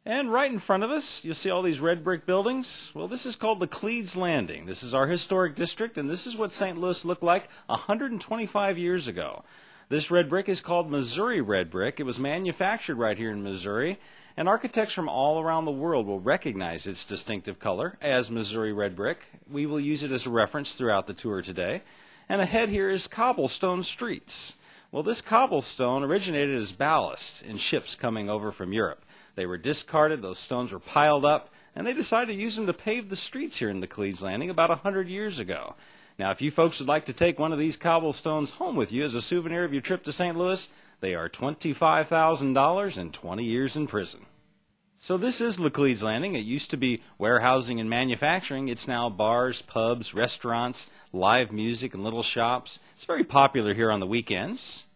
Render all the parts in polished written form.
And right in front of us, you'll see all these red brick buildings. Well, this is called the Cleves Landing. This is our historic district, and this is what St. Louis looked like 125 years ago. This red brick is called Missouri red brick. It was manufactured right here in Missouri, and architects from all around the world will recognize its distinctive color as Missouri red brick. We will use it as a reference throughout the tour today. And ahead here is cobblestone streets. Well, this cobblestone originated as ballast in ships coming over from Europe. They were discarded, those stones were piled up, and they decided to use them to pave the streets here in the Cleves Landing about 100 years ago. Now, if you folks would like to take one of these cobblestones home with you as a souvenir of your trip to St. Louis, they are $25,000 and 20 years in prison. So this is the Cleves Landing. It used to be warehousing and manufacturing. It's now bars, pubs, restaurants, live music, and little shops. It's very popular here on the weekends.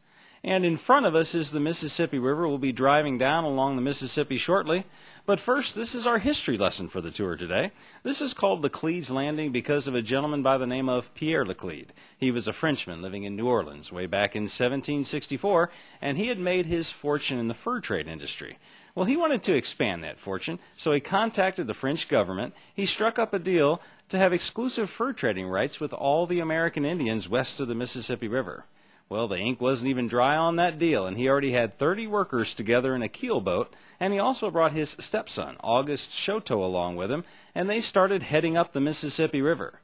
And in front of us is the Mississippi River. We'll be driving down along the Mississippi shortly. But first, this is our history lesson for the tour today. This is called the Cleves Landing because of a gentleman by the name of Pierre Laclede. He was a Frenchman living in New Orleans way back in 1764, and he had made his fortune in the fur trade industry. Well, he wanted to expand that fortune, so he contacted the French government. He struck up a deal to have exclusive fur trading rights with all the American Indians west of the Mississippi River. Well, the ink wasn't even dry on that deal, and he already had 30 workers together in a keelboat, and he also brought his stepson, Auguste Chouteau, along with him, and they started heading up the Mississippi River.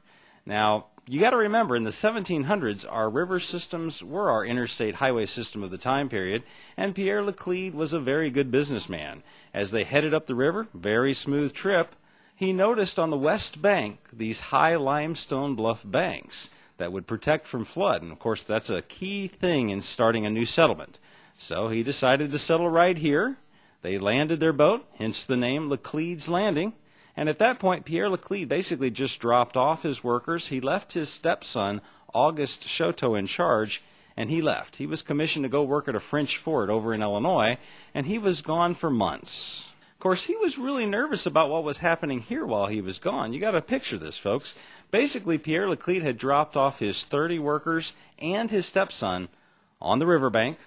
Now, you got to remember, in the 1700s, our river systems were our interstate highway system of the time period, and Pierre Laclede was a very good businessman. As they headed up the river, very smooth trip, he noticed on the west bank these high limestone bluff banks that would protect from flood. And of course, that's a key thing in starting a new settlement. So he decided to settle right here. They landed their boat, hence the name Laclede's Landing. And at that point, Pierre Laclede basically just dropped off his workers. He left his stepson, Auguste Chouteau, in charge, and he left. He was commissioned to go work at a French fort over in Illinois, and he was gone for months. Of course, he was really nervous about what was happening here while he was gone. You got to picture this, folks. Basically, Pierre Laclede had dropped off his 30 workers and his stepson on the riverbank,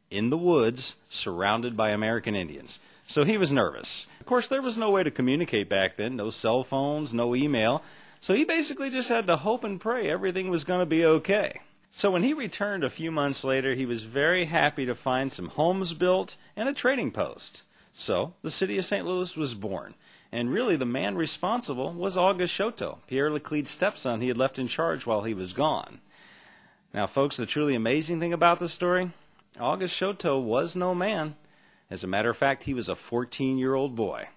in the woods, surrounded by American Indians. So he was nervous. Of course, there was no way to communicate back then, no cell phones, no email. So he basically just had to hope and pray everything was going to be okay. So when he returned a few months later, he was very happy to find some homes built and a trading post. So the city of St. Louis was born. And really, the man responsible was Auguste Chouteau, Pierre Laclede's stepson he had left in charge while he was gone. Now, folks, the truly amazing thing about the story, Auguste Chouteau was no man. As a matter of fact, he was a 14-year-old boy.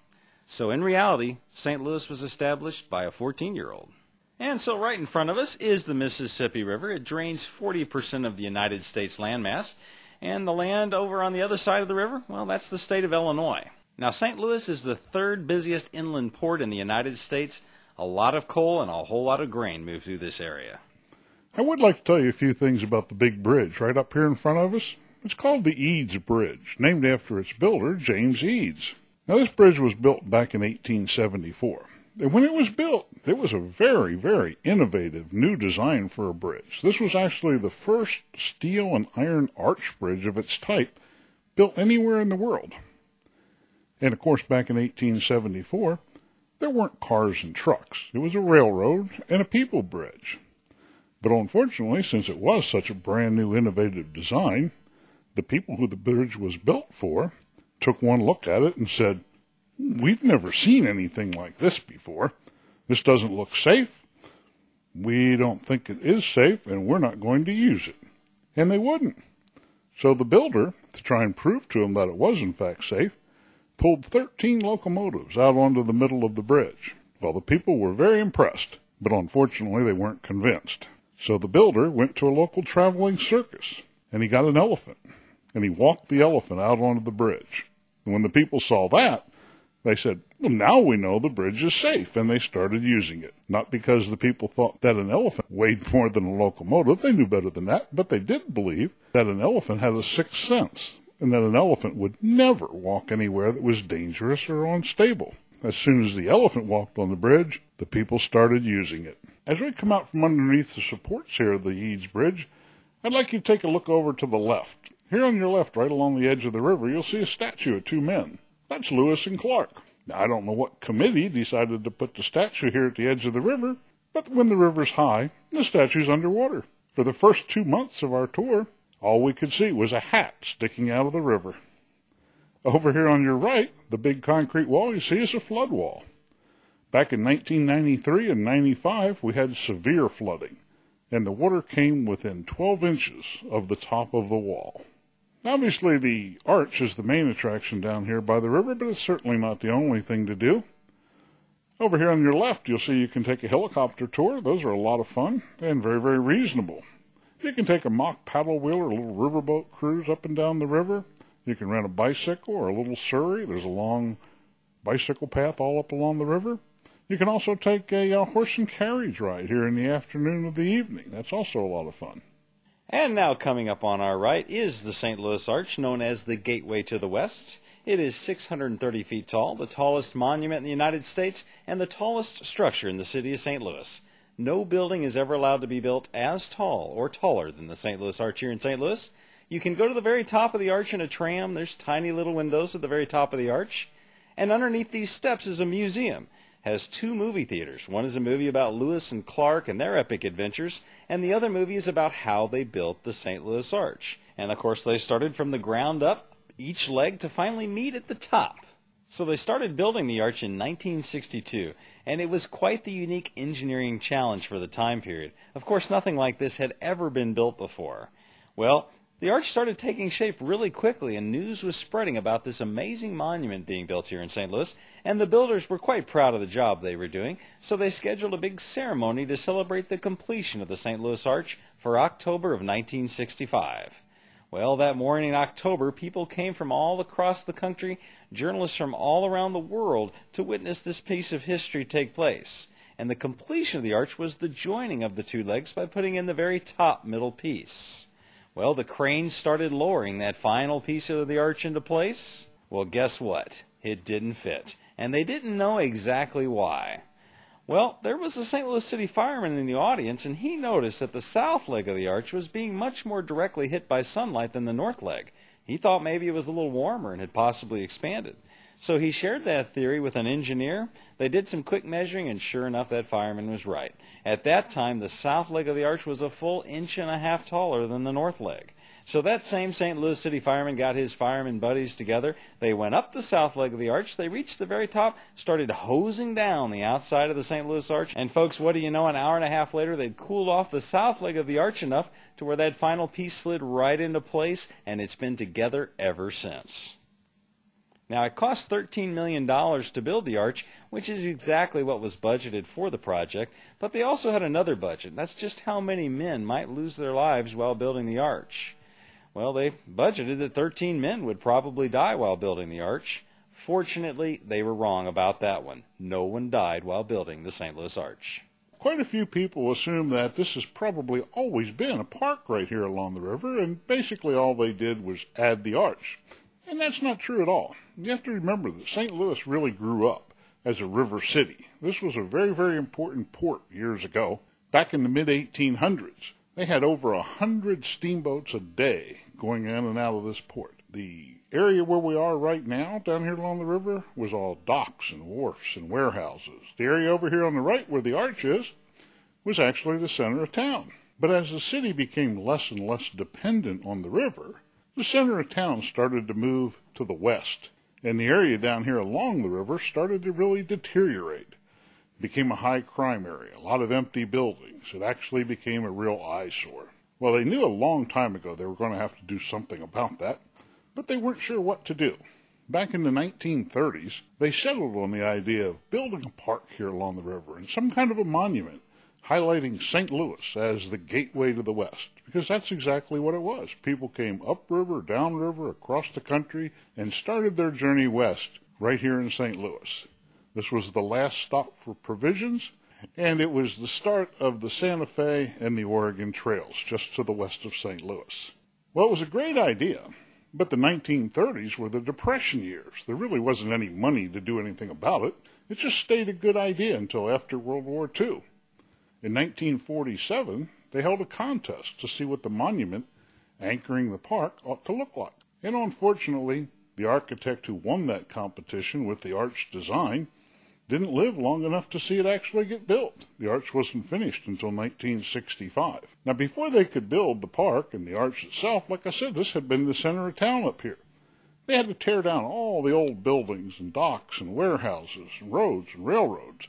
So in reality, St. Louis was established by a 14-year-old. And so right in front of us is the Mississippi River. It drains 40% of the United States landmass. And the land over on the other side of the river, well, that's the state of Illinois. Now, St. Louis is the third busiest inland port in the United States. A lot of coal and a whole lot of grain move through this area. I would like to tell you a few things about the big bridge right up here in front of us. It's called the Eads Bridge, named after its builder, James Eads. Now, this bridge was built back in 1874. And when it was built, it was a very, very innovative new design for a bridge. This was actually the first steel and iron arch bridge of its type built anywhere in the world. And of course, back in 1874, there weren't cars and trucks. It was a railroad and a people bridge. But unfortunately, since it was such a brand new innovative design, the people who the bridge was built for took one look at it and said, "We've never seen anything like this before. This doesn't look safe. We don't think it is safe, and we're not going to use it." And they wouldn't. So the builder, to try and prove to them that it was in fact safe, pulled 13 locomotives out onto the middle of the bridge. Well, the people were very impressed, but unfortunately they weren't convinced. So the builder went to a local traveling circus, and he got an elephant, and he walked the elephant out onto the bridge. And when the people saw that, they said, "Well, now we know the bridge is safe," and they started using it. Not because the people thought that an elephant weighed more than a locomotive. They knew better than that, but they did believe that an elephant had a sixth sense, and that an elephant would never walk anywhere that was dangerous or unstable. As soon as the elephant walked on the bridge, the people started using it. As we come out from underneath the supports here of the Eads Bridge, I'd like you to take a look over to the left. Here on your left, right along the edge of the river, you'll see a statue of two men. That's Lewis and Clark. Now, I don't know what committee decided to put the statue here at the edge of the river, but when the river's high, the statue's underwater. For the first 2 months of our tour, all we could see was a hat sticking out of the river. Over here on your right, the big concrete wall you see is a flood wall. Back in 1993 and 95, we had severe flooding, and the water came within 12 inches of the top of the wall. Obviously, the arch is the main attraction down here by the river, but it's certainly not the only thing to do. Over here on your left, you'll see you can take a helicopter tour. Those are a lot of fun and very, very reasonable. You can take a mock paddle wheel or a little riverboat cruise up and down the river. You can rent a bicycle or a little surrey. There's a long bicycle path all up along the river. You can also take a horse and carriage ride here in the afternoon or the evening. That's also a lot of fun. And now coming up on our right is the St. Louis Arch, known as the Gateway to the West. It is 630 feet tall, the tallest monument in the United States, and the tallest structure in the city of St. Louis. No building is ever allowed to be built as tall or taller than the St. Louis Arch here in St. Louis. You can go to the very top of the arch in a tram. There's tiny little windows at the very top of the arch. And underneath these steps is a museum. It has 2 movie theaters. One is a movie about Lewis and Clark and their epic adventures, and the other movie is about how they built the St. Louis Arch. And of course they started from the ground up, each leg to finally meet at the top. So they started building the arch in 1962, and it was quite the unique engineering challenge for the time period. Of course, nothing like this had ever been built before. Well, the arch started taking shape really quickly, and news was spreading about this amazing monument being built here in St. Louis, and the builders were quite proud of the job they were doing, so they scheduled a big ceremony to celebrate the completion of the St. Louis Arch for October of 1965. Well, that morning in October, people came from all across the country, journalists from all around the world, to witness this piece of history take place. And the completion of the arch was the joining of the 2 legs by putting in the very top middle piece. Well, the cranes started lowering that final piece of the arch into place. Well, guess what? It didn't fit, and they didn't know exactly why. Well, there was a St. Louis City fireman in the audience, and he noticed that the south leg of the arch was being much more directly hit by sunlight than the north leg. He thought maybe it was a little warmer and had possibly expanded. So he shared that theory with an engineer. They did some quick measuring, and sure enough, that fireman was right. At that time, the south leg of the arch was a full 1.5 inches taller than the north leg. So that same St. Louis City fireman got his fireman buddies together. They went up the south leg of the arch. They reached the very top, started hosing down the outside of the St. Louis Arch. And folks, what do you know, an hour and a half later, they'd cooled off the south leg of the arch enough to where that final piece slid right into place, and it's been together ever since. Now, it cost $13 million to build the arch, which is exactly what was budgeted for the project, but they also had another budget. That's just how many men might lose their lives while building the arch. Well, they budgeted that 13 men would probably die while building the arch. Fortunately, they were wrong about that one. No one died while building the St. Louis Arch. Quite a few people assume that this has probably always been a park right here along the river, and basically all they did was add the arch. And that's not true at all. You have to remember that St. Louis really grew up as a river city. This was a very, very important port years ago. Back in the mid-1800s, they had over 100 steamboats a day going in and out of this port. The area where we are right now, down here along the river, was all docks and wharfs and warehouses. The area over here on the right where the arch is was actually the center of town. But as the city became less and less dependent on the river, the center of town started to move to the west, and the area down here along the river started to really deteriorate. It became a high crime area, a lot of empty buildings. It actually became a real eyesore. Well, they knew a long time ago they were going to have to do something about that, but they weren't sure what to do. Back in the 1930s, they settled on the idea of building a park here along the river and some kind of a monument highlighting St. Louis as the gateway to the West, because that's exactly what it was. People came upriver, downriver, across the country, and started their journey west right here in St. Louis. This was the last stop for provisions, and it was the start of the Santa Fe and the Oregon trails, just to the west of St. Louis. Well, it was a great idea, but the 1930s were the Depression years. There really wasn't any money to do anything about it. It just stayed a good idea until after World War II. In 1947, they held a contest to see what the monument anchoring the park ought to look like. And unfortunately, The architect who won that competition with the arch design didn't live long enough to see it actually get built. The arch wasn't finished until 1965. Now, before they could build the park and the arch itself, like I said, this had been the center of town up here. They had to tear down all the old buildings and docks and warehouses and roads and railroads.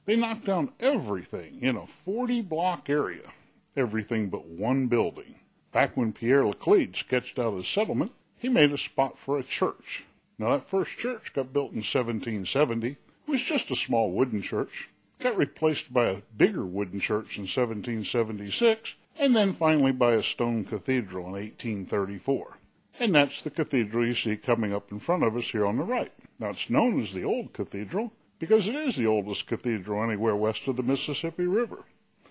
They knocked down everything in a 40-block area, everything but one building. Back when Pierre Laclede sketched out his settlement, he made a spot for a church. Now, that first church got built in 1770. It was just a small wooden church, got replaced by a bigger wooden church in 1776, and then finally by a stone cathedral in 1834. And that's the cathedral you see coming up in front of us here on the right. Now, it's known as the Old Cathedral because it is the oldest cathedral anywhere west of the Mississippi River.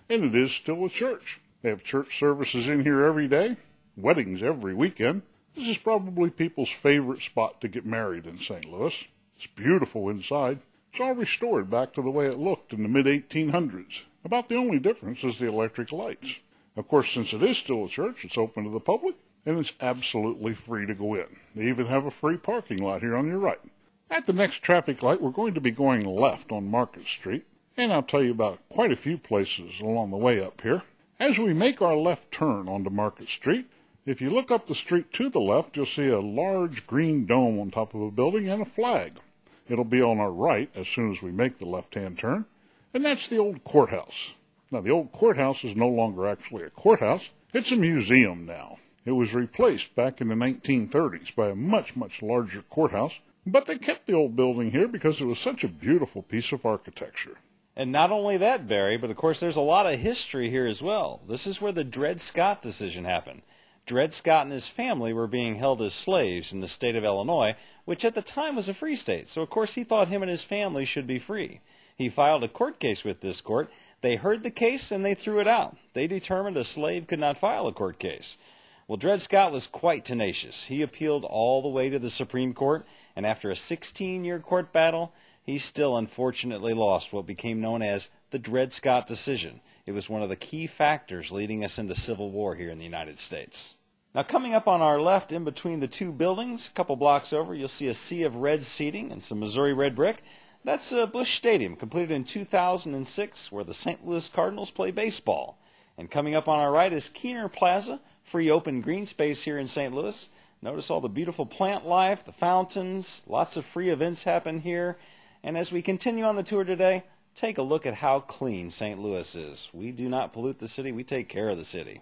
And it is still a church. They have church services in here every day, weddings every weekend. This is probably people's favorite spot to get married in St. Louis. It's beautiful inside. It's all restored back to the way it looked in the mid-1800s. About the only difference is the electric lights. Of course, since it is still a church, it's open to the public, and it's absolutely free to go in. They even have a free parking lot here on your right. At the next traffic light, we're going to be going left on Market Street, and I'll tell you about quite a few places along the way up here. As we make our left turn onto Market Street, if you look up the street to the left, you'll see a large green dome on top of a building and a flag. It'll be on our right as soon as we make the left-hand turn, and that's the old courthouse. Now, the old courthouse is no longer actually a courthouse. It's a museum now. It was replaced back in the 1930s by a much, much larger courthouse, but they kept the old building here because it was such a beautiful piece of architecture. And not only that, Barry, but of course there's a lot of history here as well. This is where the Dred Scott decision happened. Dred Scott and his family were being held as slaves in the state of Illinois, which at the time was a free state, so of course he thought him and his family should be free. He filed a court case with this court. They heard the case and they threw it out. They determined a slave could not file a court case. Well, Dred Scott was quite tenacious. He appealed all the way to the Supreme Court, and after a 16-year court battle, he still unfortunately lost what became known as the Dred Scott decision. It was one of the key factors leading us into civil war here in the United States. Now, coming up on our left in between the two buildings, a couple blocks over, you'll see a sea of red seating and some Missouri red brick. That's Busch Stadium, completed in 2006, where the St. Louis Cardinals play baseball. And coming up on our right is Keener Plaza, free open green space here in St. Louis. Notice all the beautiful plant life, the fountains, lots of free events happen here. And as we continue on the tour today, take a look at how clean St. Louis is. We do not pollute the city, we take care of the city.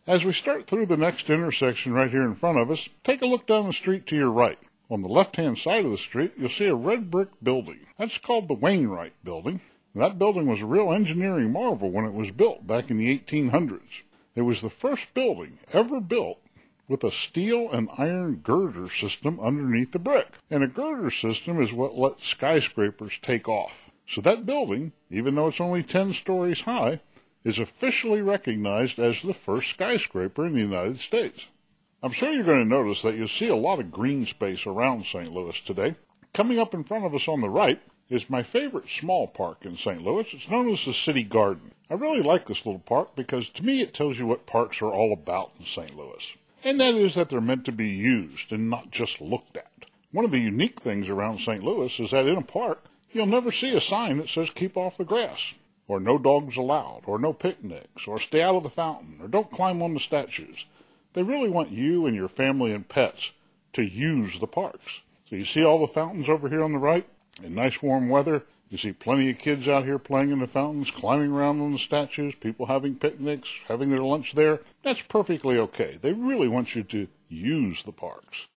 As we start through the next intersection right here in front of us, take a look down the street to your right. On the left-hand side of the street, you'll see a red brick building. That's called the Wainwright Building. That building was a real engineering marvel when it was built back in the 1800s. It was the first building ever built with a steel and iron girder system underneath the brick. And a girder system is what lets skyscrapers take off. So that building, even though it's only 10 stories high, is officially recognized as the first skyscraper in the United States. I'm sure you're going to notice that you'll see a lot of green space around St. Louis today. Coming up in front of us on the right is my favorite small park in St. Louis. It's known as the City Garden. I really like this little park because to me it tells you what parks are all about in St. Louis. And that is that they're meant to be used and not just looked at. One of the unique things around St. Louis is that in a park, you'll never see a sign that says keep off the grass, or no dogs allowed, or no picnics, or stay out of the fountain, or don't climb on the statues. They really want you and your family and pets to use the parks. So you see all the fountains over here on the right? In nice warm weather, you see plenty of kids out here playing in the fountains, climbing around on the statues, people having picnics, having their lunch there. That's perfectly okay. They really want you to use the parks.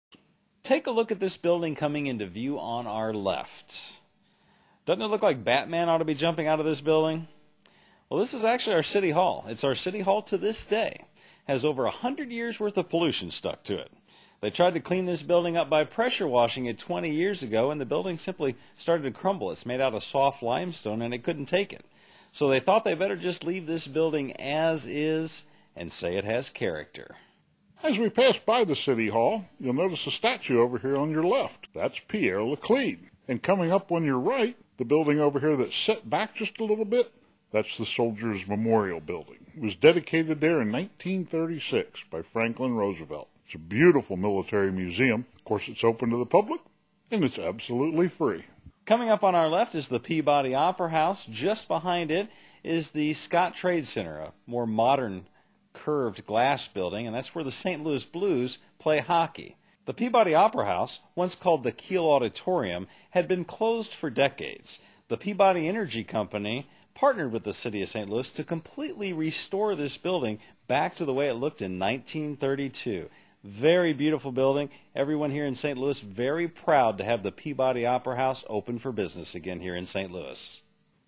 Take a look at this building coming into view on our left. Doesn't it look like Batman ought to be jumping out of this building? Well, this is actually our city hall. It's our city hall to this day. It has over 100 years worth of pollution stuck to it. They tried to clean this building up by pressure washing it 20 years ago, and the building simply started to crumble. It's made out of soft limestone, and it couldn't take it. So they thought they better just leave this building as is and say it has character. As we pass by the City Hall, you'll notice a statue over here on your left. That's Pierre Laclede. And coming up on your right, the building over here that's set back just a little bit, that's the Soldiers' Memorial Building. It was dedicated there in 1936 by Franklin Roosevelt. It's a beautiful military museum. Of course, it's open to the public, and it's absolutely free. Coming up on our left is the Peabody Opera House. Just behind it is the Scott Trade Center, a more modern curved glass building, and that's where the St. Louis Blues play hockey. The Peabody Opera House, once called the Kiel Auditorium, had been closed for decades. The Peabody Energy Company partnered with the city of St. Louis to completely restore this building back to the way it looked in 1932. Very beautiful building. Everyone here in St. Louis very proud to have the Peabody Opera House open for business again here in St. Louis.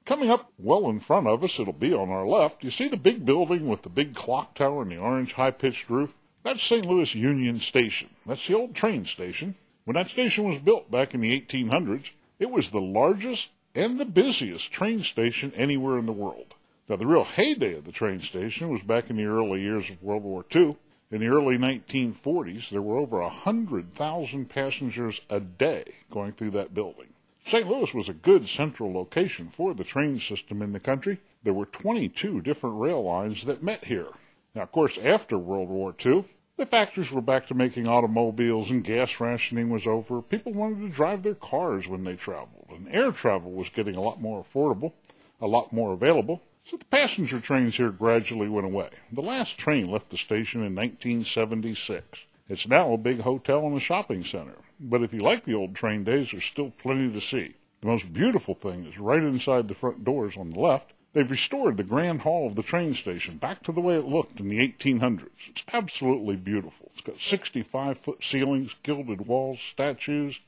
Coming up well in front of us, it'll be on our left. You see the big building with the big clock tower and the orange high-pitched roof? That's St. Louis Union Station. That's the old train station. When that station was built back in the 1800s, it was the largest and the busiest train station anywhere in the world. Now, the real heyday of the train station was back in the early years of World War II. In the early 1940s, there were over 100,000 passengers a day going through that building. St. Louis was a good central location for the train system in the country. There were 22 different rail lines that met here. Now, of course, after World War II, the factories were back to making automobiles and gas rationing was over. People wanted to drive their cars when they traveled, and air travel was getting a lot more affordable, a lot more available. So the passenger trains here gradually went away. The last train left the station in 1976. It's now a big hotel and a shopping center. But if you like the old train days, there's still plenty to see. The most beautiful thing is right inside the front doors on the left. They've restored the grand hall of the train station back to the way it looked in the 1800s. It's absolutely beautiful. It's got 65-foot ceilings, gilded walls, statues,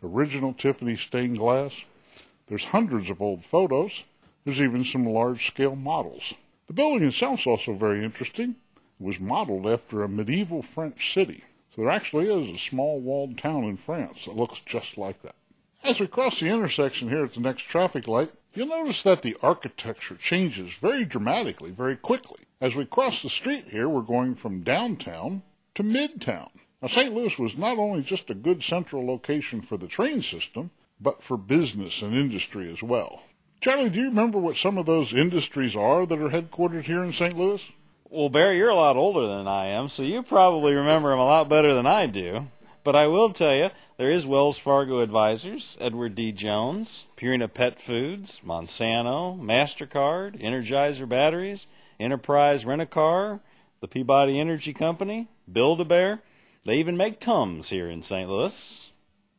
original Tiffany stained glass. There's hundreds of old photos. There's even some large-scale models. The building itself is also very interesting. It was modeled after a medieval French city. So there actually is a small walled town in France that looks just like that. As we cross the intersection here at the next traffic light, you'll notice that the architecture changes very dramatically, very quickly. As we cross the street here, we're going from downtown to midtown. Now, St. Louis was not only just a good central location for the train system, but for business and industry as well. Charlie, do you remember what some of those industries are that are headquartered here in St. Louis? Well, Barry, you're a lot older than I am, so you probably remember them a lot better than I do. But I will tell you, there is Wells Fargo Advisors, Edward D. Jones, Purina Pet Foods, Monsanto, MasterCard, Energizer Batteries, Enterprise Rent-A-Car, the Peabody Energy Company, Build-A-Bear. They even make Tums here in St. Louis.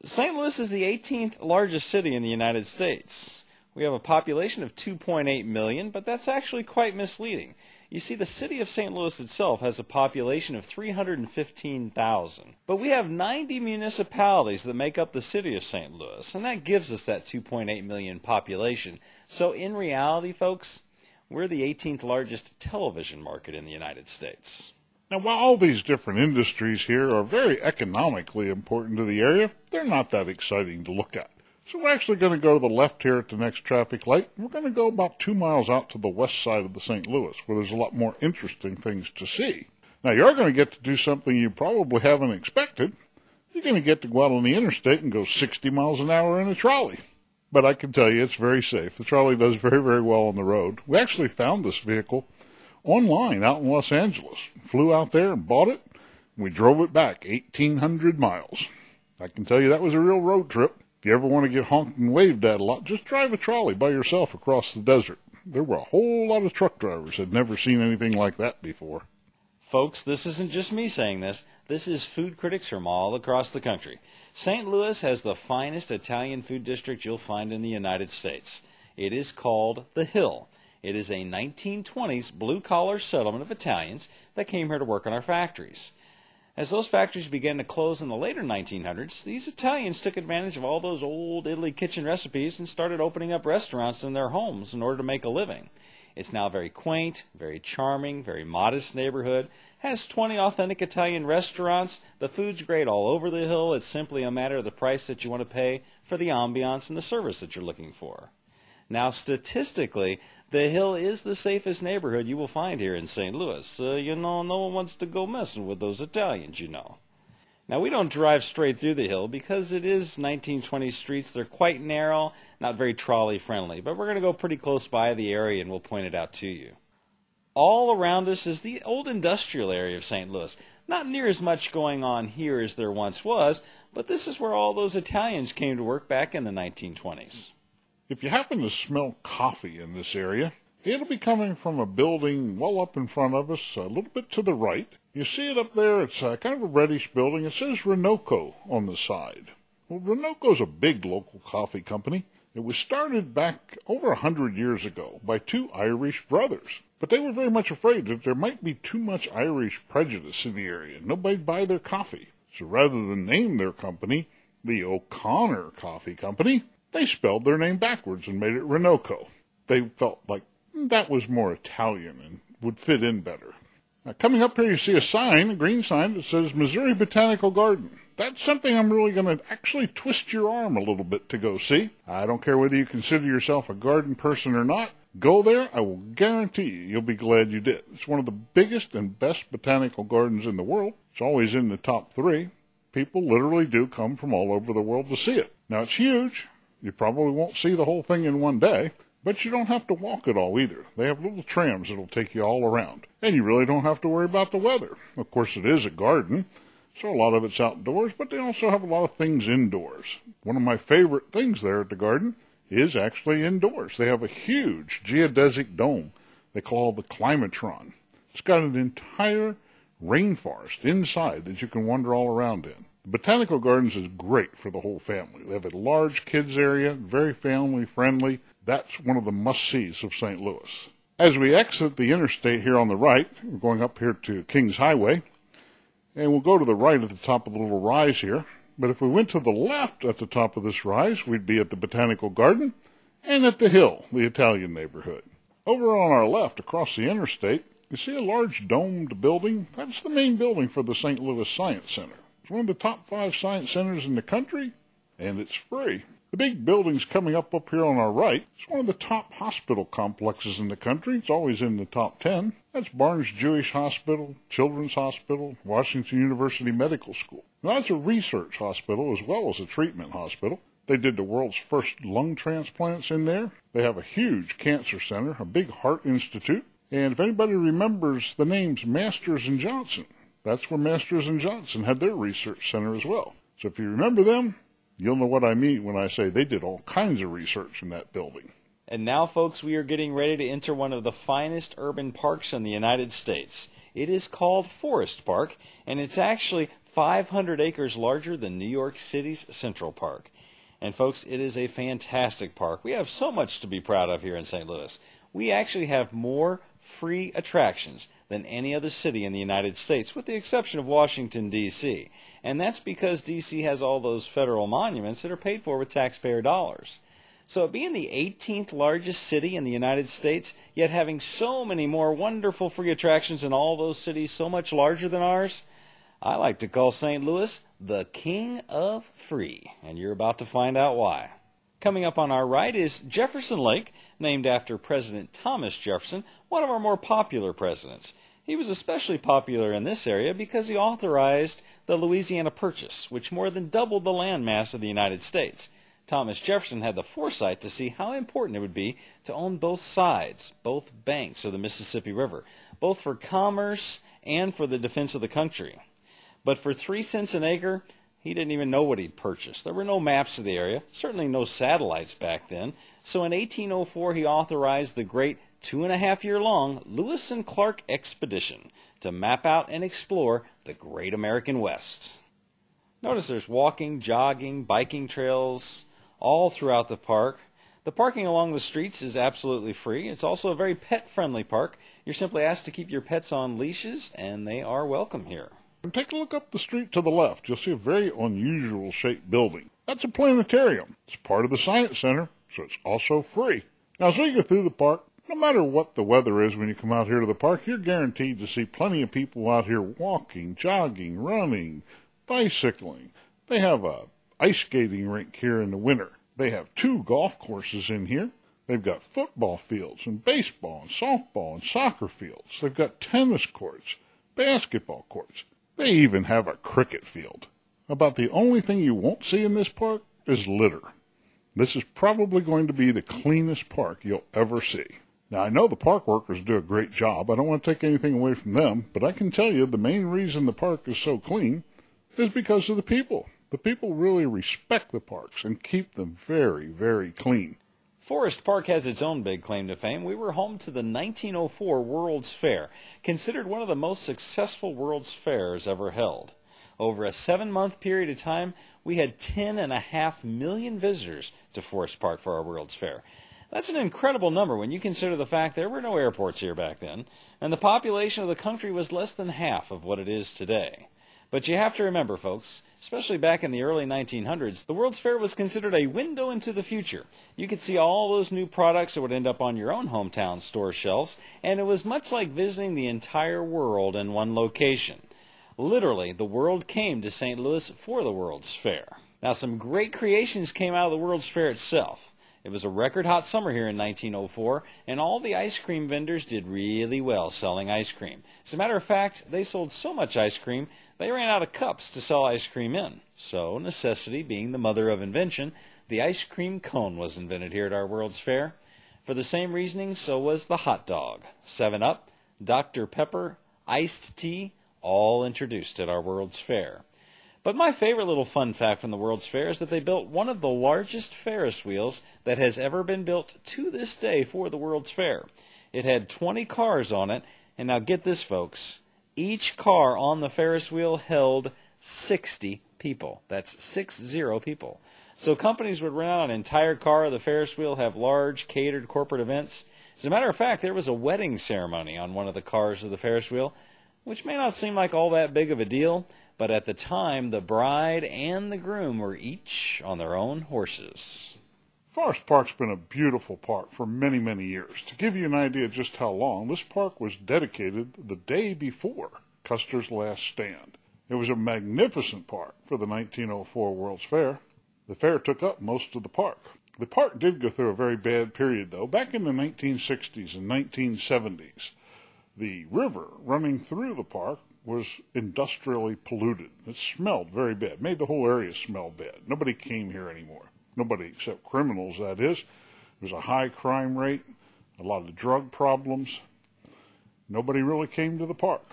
St. Louis is the 18th largest city in the United States. We have a population of 2.8 million, but that's actually quite misleading. You see, the city of St. Louis itself has a population of 315,000. But we have 90 municipalities that make up the city of St. Louis, and that gives us that 2.8 million population. So in reality, folks, we're the 18th largest television market in the United States. Now, while all these different industries here are very economically important to the area, they're not that exciting to look at. So we're actually going to go to the left here at the next traffic light. We're going to go about 2 miles out to the west side of the St. Louis, where there's a lot more interesting things to see. Now, you're going to get to do something you probably haven't expected. You're going to get to go out on the interstate and go 60 miles an hour in a trolley. But I can tell you it's very safe. The trolley does very, very well on the road. We actually found this vehicle online out in Los Angeles. Flew out there and bought it. And we drove it back 1,800 miles. I can tell you that was a real road trip. If you ever want to get honked and waved at a lot, just drive a trolley by yourself across the desert. There were a whole lot of truck drivers that had never seen anything like that before. Folks, this isn't just me saying this. This is food critics from all across the country. St. Louis has the finest Italian food district you'll find in the United States. It is called The Hill. It is a 1920s blue-collar settlement of Italians that came here to work in our factories. As those factories began to close in the later 1900s, these Italians took advantage of all those old Italy kitchen recipes and started opening up restaurants in their homes in order to make a living. It's now very quaint, very charming, very modest neighborhood, has 20 authentic Italian restaurants. The food's great all over the hill. It's simply a matter of the price that you want to pay for the ambiance and the service that you're looking for. Now, statistically, the Hill is the safest neighborhood you will find here in St. Louis. No one wants to go messing with those Italians, Now, we don't drive straight through the Hill because it is 1920s streets. They're quite narrow, not very trolley-friendly. But we're going to go pretty close by the area, and we'll point it out to you. All around us is the old industrial area of St. Louis. Not near as much going on here as there once was, but this is where all those Italians came to work back in the 1920s. If you happen to smell coffee in this area, it'll be coming from a building well up in front of us, a little bit to the right. You see it up there, it's kind of a reddish building. It says Renoco on the side. Well, Renoco's a big local coffee company. It was started back over 100 years ago by two Irish brothers. But they were very much afraid that there might be too much Irish prejudice in the area. Nobody'd buy their coffee. So rather than name their company the O'Connor Coffee Company, they spelled their name backwards and made it Renoco. They felt like that was more Italian and would fit in better. Now, coming up here, you see a sign, a green sign, that says Missouri Botanical Garden. That's something I'm really going to actually twist your arm a little bit to go see. I don't care whether you consider yourself a garden person or not. Go there, I will guarantee you'll be glad you did. It's one of the biggest and best botanical gardens in the world. It's always in the top 3. People literally do come from all over the world to see it. Now, it's huge. You probably won't see the whole thing in one day, but you don't have to walk it all either. They have little trams that'll take you all around. And you really don't have to worry about the weather. Of course, it is a garden, so a lot of it's outdoors, but they also have a lot of things indoors. One of my favorite things there at the garden is actually indoors. They have a huge geodesic dome they call the Climatron. It's got an entire rainforest inside that you can wander all around in. The Botanical Gardens is great for the whole family. They have a large kids area, very family friendly. That's one of the must-sees of St. Louis. As we exit the interstate here on the right, we're going up here to Kings Highway, and we'll go to the right at the top of the little rise here. But if we went to the left at the top of this rise, we'd be at the Botanical Garden and at the Hill, the Italian neighborhood. Over on our left, across the interstate, you see a large domed building. That's the main building for the St. Louis Science Center. It's one of the top 5 science centers in the country, and it's free. The big building's coming up here on our right. It's one of the top hospital complexes in the country. It's always in the top 10. That's Barnes Jewish Hospital, Children's Hospital, Washington University Medical School. Now, that's a research hospital as well as a treatment hospital. They did the world's first lung transplants in there. They have a huge cancer center, a big heart institute. And if anybody remembers the names Masters and Johnson, that's where Masters and Johnson had their research center as well. So if you remember them, you'll know what I mean when I say they did all kinds of research in that building. And now, folks, we are getting ready to enter one of the finest urban parks in the United States. It is called Forest Park, and it's actually 500 acres larger than New York City's Central Park. And, folks, it is a fantastic park. We have so much to be proud of here in St. Louis. We actually have more free attractions than any other city in the United States, with the exception of Washington, D.C. And that's because D.C. has all those federal monuments that are paid for with taxpayer dollars. So being the 18th largest city in the United States, yet having so many more wonderful free attractions in all those cities so much larger than ours, I like to call St. Louis the King of Free, and you're about to find out why. Coming up on our right is Jefferson Lake, named after President Thomas Jefferson, one of our more popular presidents. He was especially popular in this area because he authorized the Louisiana Purchase, which more than doubled the land mass of the United States. Thomas Jefferson had the foresight to see how important it would be to own both sides, both banks of the Mississippi River, both for commerce and for the defense of the country. But for 3 cents an acre, he didn't even know what he'd purchased. There were no maps of the area, certainly no satellites back then. So in 1804, he authorized the great 2.5-year-long Lewis and Clark expedition to map out and explore the great American West. Notice there's walking, jogging, biking trails all throughout the park. The parking along the streets is absolutely free. It's also a very pet-friendly park. You're simply asked to keep your pets on leashes, and they are welcome here. And take a look up the street to the left. You'll see a very unusual shaped building. That's a planetarium. It's part of the Science Center, so it's also free. Now, as we go through the park, no matter what the weather is when you come out here to the park, you're guaranteed to see plenty of people out here walking, jogging, running, bicycling. They have a ice skating rink here in the winter. They have 2 golf courses in here. They've got football fields and baseball and softball and soccer fields. They've got tennis courts, basketball courts. They even have a cricket field. About the only thing you won't see in this park is litter. This is probably going to be the cleanest park you'll ever see. Now, I know the park workers do a great job. I don't want to take anything away from them, but I can tell you the main reason the park is so clean is because of the people. The people really respect the parks and keep them very, very clean. Forest Park has its own big claim to fame. We were home to the 1904 World's Fair, considered one of the most successful World's Fairs ever held. Over a 7-month period of time, we had 10.5 million visitors to Forest Park for our World's Fair. That's an incredible number when you consider the fact there were no airports here back then, and the population of the country was less than half of what it is today. But you have to remember, folks, especially back in the early 1900s, the World's Fair was considered a window into the future. You could see all those new products that would end up on your own hometown store shelves, and it was much like visiting the entire world in one location. Literally, the world came to St. Louis for the World's Fair. Now, some great creations came out of the World's Fair itself. It was a record hot summer here in 1904, and all the ice cream vendors did really well selling ice cream. As a matter of fact, they sold so much ice cream, they ran out of cups to sell ice cream in. So, necessity being the mother of invention, the ice cream cone was invented here at our World's Fair. For the same reasoning, so was the hot dog. 7-Up, Dr. Pepper, iced tea, all introduced at our World's Fair. But my favorite little fun fact from the World's Fair is that they built one of the largest Ferris wheels that has ever been built to this day for the World's Fair. It had 20 cars on it, and now get this, folks. Each car on the Ferris wheel held 60 people. That's 60 people. So companies would rent out an entire car of the Ferris wheel, have large catered corporate events. As a matter of fact, there was a wedding ceremony on one of the cars of the Ferris wheel, which may not seem like all that big of a deal, but at the time, the bride and the groom were each on their own horses. Forest Park's been a beautiful park for many, many years. To give you an idea of just how long, this park was dedicated the day before Custer's last stand. It was a magnificent park for the 1904 World's Fair. The fair took up most of the park. The park did go through a very bad period, though. Back in the 1960s and 1970s, the river running through the park was industrially polluted. It smelled very bad, made the whole area smell bad. Nobody came here anymore. Nobody except criminals, that is. There was a high crime rate, a lot of drug problems. Nobody really came to the park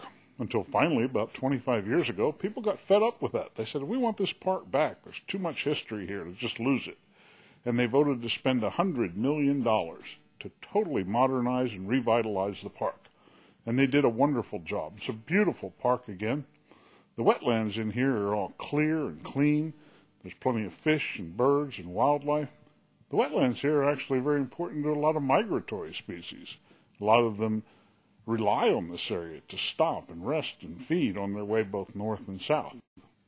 until finally, about 25 years ago, people got fed up with that. They said, we want this park back. There's too much history here to just lose it. And they voted to spend $100 million to totally modernize and revitalize the park. And they did a wonderful job. It's a beautiful park again. The wetlands in here are all clear and clean. There's plenty of fish and birds and wildlife. The wetlands here are actually very important to a lot of migratory species. A lot of them rely on this area to stop and rest and feed on their way both north and south.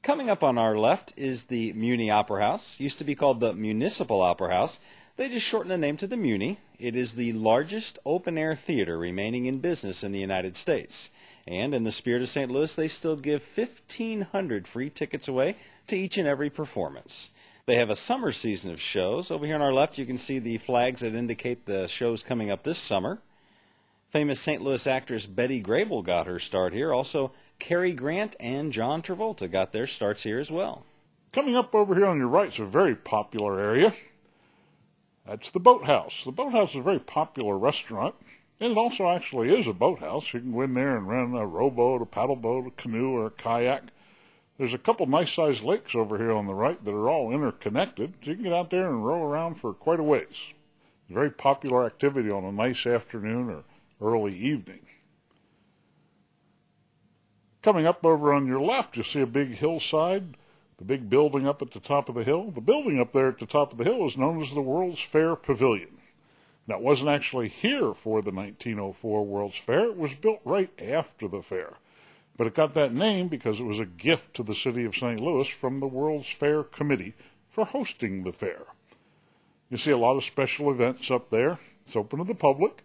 Coming up on our left is the Muni Opera House. Used to be called the Municipal Opera House. They just shortened the name to the Muni. It is the largest open-air theater remaining in business in the United States. And in the spirit of St. Louis, they still give 1,500 free tickets away to each and every performance. They have a summer season of shows. Over here on our left, you can see the flags that indicate the shows coming up this summer. Famous St. Louis actress Betty Grable got her start here. Also, Cary Grant and John Travolta got their starts here as well. Coming up over here on your right is a very popular area. That's the Boathouse. The Boathouse is a very popular restaurant, and it also actually is a boathouse. You can go in there and rent a rowboat, a paddle boat, a canoe, or a kayak. There's a couple nice-sized lakes over here on the right that are all interconnected, so you can get out there and row around for quite a ways. It's a very popular activity on a nice afternoon or early evening. Coming up over on your left, you'll see a big hillside, the big building up at the top of the hill. The building up there at the top of the hill is known as the World's Fair Pavilion. Now, it wasn't actually here for the 1904 World's Fair. It was built right after the fair. But it got that name because it was a gift to the city of St. Louis from the World's Fair Committee for hosting the fair. You see a lot of special events up there. It's open to the public.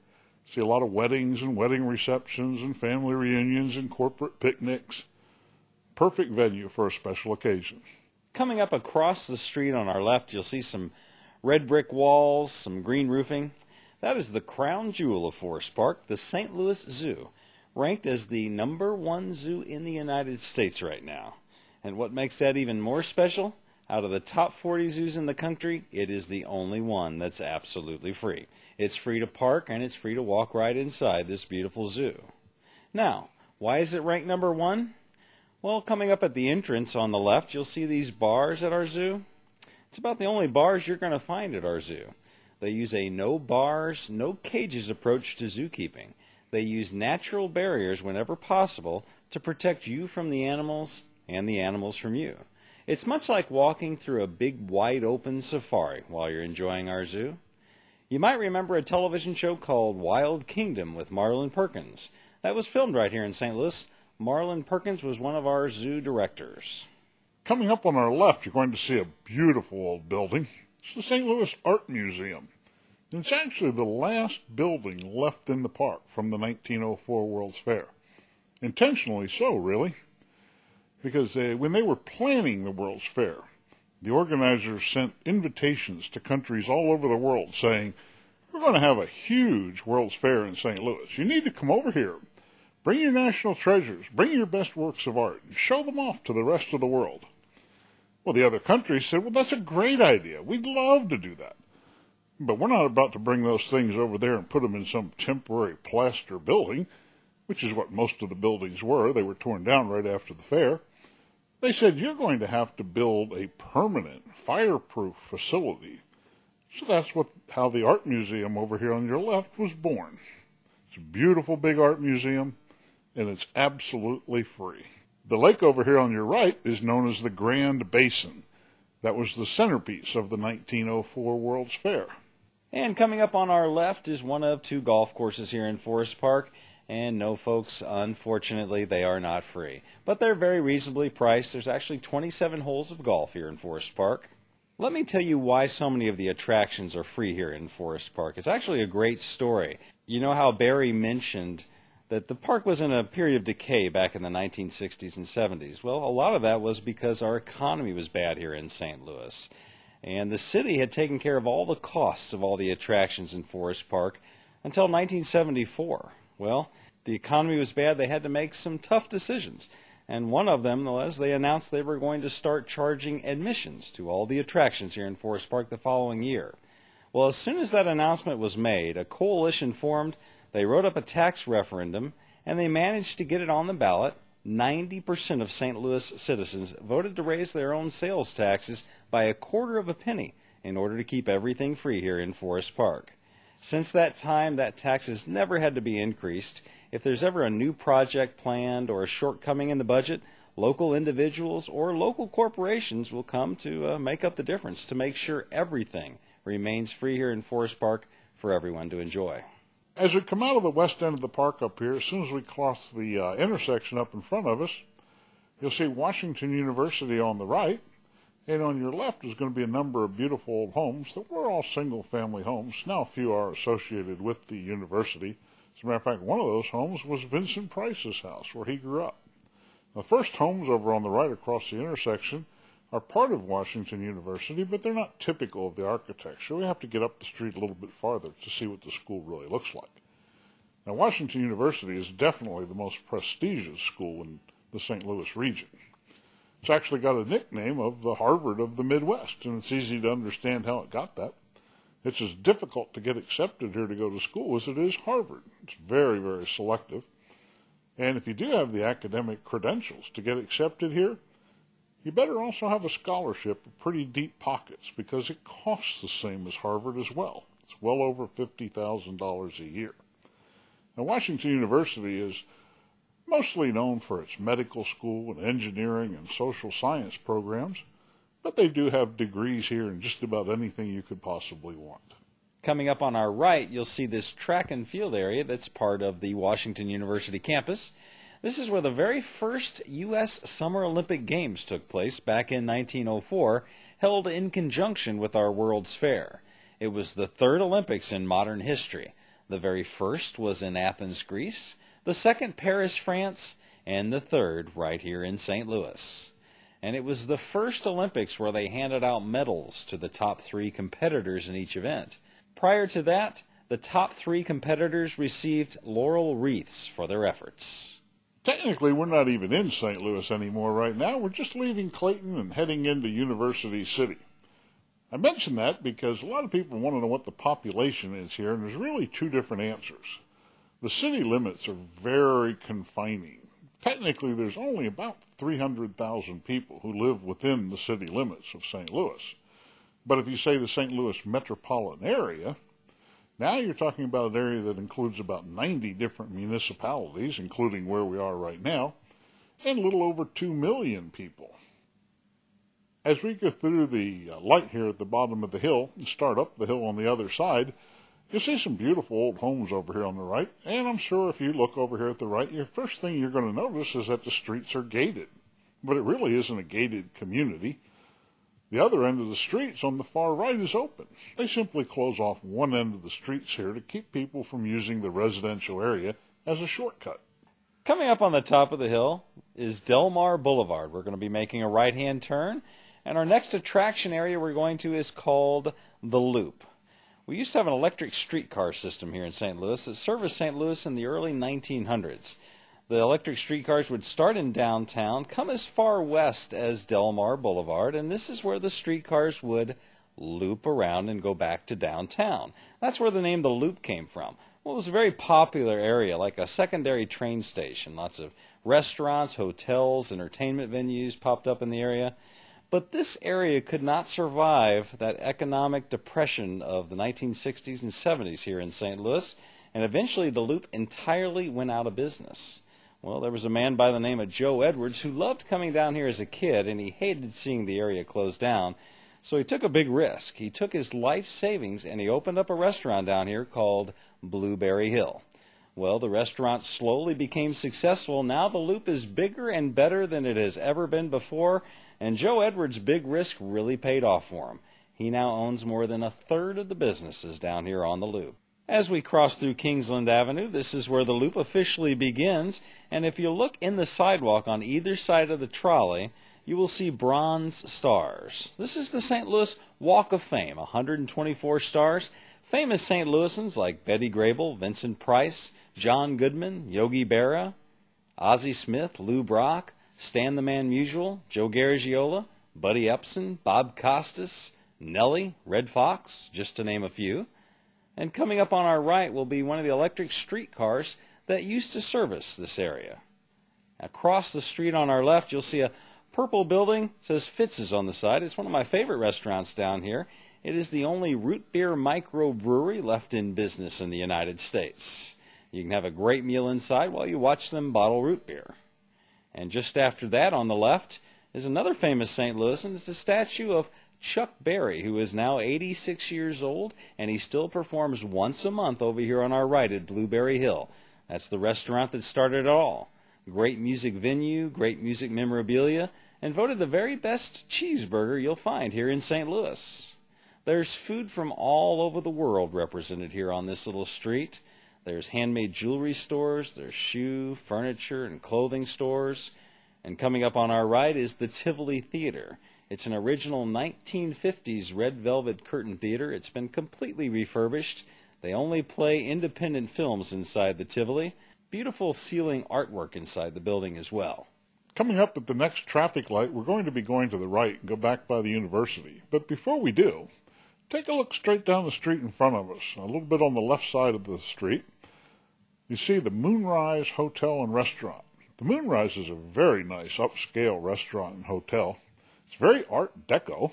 You see a lot of weddings and wedding receptions and family reunions and corporate picnics. Perfect venue for a special occasion. Coming up across the street on our left, you'll see some red brick walls, some green roofing. That is the crown jewel of Forest Park, the St. Louis Zoo, ranked as the #1 zoo in the United States right now. And what makes that even more special? Out of the top 40 zoos in the country, it is the only one that's absolutely free. It's free to park and it's free to walk right inside this beautiful zoo. Now, why is it ranked number 1? Well, coming up at the entrance on the left, you'll see these bars at our zoo. It's about the only bars you're going to find at our zoo. They use a no bars, no cages approach to zookeeping. They use natural barriers whenever possible to protect you from the animals and the animals from you. It's much like walking through a big wide open safari while you're enjoying our zoo. You might remember a television show called Wild Kingdom with Marlin Perkins. That was filmed right here in St. Louis. Marlin Perkins was one of our zoo directors. Coming up on our left, you're going to see a beautiful old building. It's the St. Louis Art Museum. And it's actually the last building left in the park from the 1904 World's Fair. Intentionally so, really. Because when they were planning the World's Fair, the organizers sent invitations to countries all over the world saying, we're going to have a huge World's Fair in St. Louis. You need to come over here. Bring your national treasures. Bring your best works of art. And show them off to the rest of the world. Well, the other countries said, well, that's a great idea. We'd love to do that. But we're not about to bring those things over there and put them in some temporary plaster building, which is what most of the buildings were. They were torn down right after the fair. They said, you're going to have to build a permanent, fireproof facility. So that's how the art museum over here on your left was born. It's a beautiful big art museum, and it's absolutely free. The lake over here on your right is known as the Grand Basin. That was the centerpiece of the 1904 World's Fair. And coming up on our left is one of 2 golf courses here in Forest Park. And no, folks, unfortunately, they are not free. But they're very reasonably priced. There's actually 27 holes of golf here in Forest Park. Let me tell you why so many of the attractions are free here in Forest Park. It's actually a great story. You know how Barry mentioned that the park was in a period of decay back in the 1960s and 70s. Well, a lot of that was because our economy was bad here in St. Louis. And the city had taken care of all the costs of all the attractions in Forest Park until 1974. Well, the economy was bad. They had to make some tough decisions. And one of them was they announced they were going to start charging admissions to all the attractions here in Forest Park the following year. Well, as soon as that announcement was made, a coalition formed. They wrote up a tax referendum, and they managed to get it on the ballot. 90% of St. Louis citizens voted to raise their own sales taxes by a quarter of a penny in order to keep everything free here in Forest Park. Since that time, that tax has never had to be increased. If there's ever a new project planned or a shortcoming in the budget, local individuals or local corporations will come to make up the difference to make sure everything remains free here in Forest Park for everyone to enjoy. As we come out of the west end of the park up here, as soon as we cross the intersection up in front of us, you'll see Washington University on the right, and on your left is going to be a number of beautiful old homes that were all single-family homes. Now a few are associated with the university. As a matter of fact, one of those homes was Vincent Price's house, where he grew up. The first homes over on the right across the intersection are part of Washington University, but they're not typical of the architecture. We have to get up the street a little bit farther to see what the school really looks like. Now, Washington University is definitely the most prestigious school in the St. Louis region. It's actually got a nickname of the Harvard of the Midwest, and it's easy to understand how it got that. It's as difficult to get accepted here to go to school as it is Harvard. It's very, very selective. And if you do have the academic credentials to get accepted here, you better also have a scholarship with pretty deep pockets, because it costs the same as Harvard as well. It's well over $50,000 a year. Now, Washington University is mostly known for its medical school and engineering and social science programs, but they do have degrees here in just about anything you could possibly want. Coming up on our right, you'll see this track and field area that's part of the Washington University campus. This is where the very first U.S. Summer Olympic Games took place back in 1904, held in conjunction with our World's Fair. It was the third Olympics in modern history. The very first was in Athens, Greece, the second Paris, France, and the third right here in St. Louis. And it was the first Olympics where they handed out medals to the top 3 competitors in each event. Prior to that, the top 3 competitors received laurel wreaths for their efforts. Technically, we're not even in St. Louis anymore right now. We're just leaving Clayton and heading into University City. I mention that because a lot of people want to know what the population is here, and there's really two different answers. The city limits are very confining. Technically, there's only about 300,000 people who live within the city limits of St. Louis. But if you say the St. Louis metropolitan area, now you're talking about an area that includes about 90 different municipalities, including where we are right now, and a little over 2 million people. As we go through the light here at the bottom of the hill and start up the hill on the other side, you'll see some beautiful old homes over here on the right. And I'm sure if you look over here at the right, your first thing you're going to notice is that the streets are gated. But it really isn't a gated community. The other end of the streets on the far right is open. They simply close off one end of the streets here to keep people from using the residential area as a shortcut. Coming up on the top of the hill is Delmar Boulevard. We're going to be making a right-hand turn, and our next attraction area we're going to is called the Loop. We used to have an electric streetcar system here in St. Louis that serviced St. Louis in the early 1900s. The electric streetcars would start in downtown, come as far west as Delmar Boulevard, and this is where the streetcars would loop around and go back to downtown. That's where the name the Loop came from. Well, it was a very popular area, like a secondary train station. Lots of restaurants, hotels, entertainment venues popped up in the area. But this area could not survive that economic depression of the 1960s and 70s here in St. Louis, and eventually the Loop entirely went out of business. Well, there was a man by the name of Joe Edwards who loved coming down here as a kid, and he hated seeing the area close down. So he took a big risk. He took his life savings and he opened up a restaurant down here called Blueberry Hill. Well, the restaurant slowly became successful. Now the Loop is bigger and better than it has ever been before, and Joe Edwards' big risk really paid off for him. He now owns more than a third of the businesses down here on the Loop. As we cross through Kingsland Avenue, this is where the Loop officially begins, and if you look in the sidewalk on either side of the trolley, you will see bronze stars. This is the St. Louis Walk of Fame, 124 stars. Famous St. Louisans like Betty Grable, Vincent Price, John Goodman, Yogi Berra, Ozzie Smith, Lou Brock, Stan the Man Musial, Joe Garagiola, Buddy Epson, Bob Costas, Nellie, Red Fox, just to name a few. And coming up on our right will be one of the electric streetcars that used to service this area. Across the street on our left, you'll see a purple building. It says Fitz's on the side. It's one of my favorite restaurants down here. It is the only root beer microbrewery left in business in the United States. You can have a great meal inside while you watch them bottle root beer. And just after that, on the left, is another famous St. Louisan. It's a statue of Chuck Berry, who is now 86 years old, and he still performs once a month over here on our right at Blueberry Hill. That's the restaurant that started it all. Great music venue, great music memorabilia, and voted the very best cheeseburger you'll find here in St. Louis. There's food from all over the world represented here on this little street. There's handmade jewelry stores, there's shoe, furniture, and clothing stores. And coming up on our right is the Tivoli Theater. It's an original 1950s red velvet curtain theater. It's been completely refurbished. They only play independent films inside the Tivoli. Beautiful ceiling artwork inside the building as well. Coming up at the next traffic light, we're going to be going to the right and go back by the university. But before we do, take a look straight down the street in front of us, a little bit on the left side of the street. You see the Moonrise Hotel and Restaurant. The Moonrise is a very nice upscale restaurant and hotel. It's very Art Deco,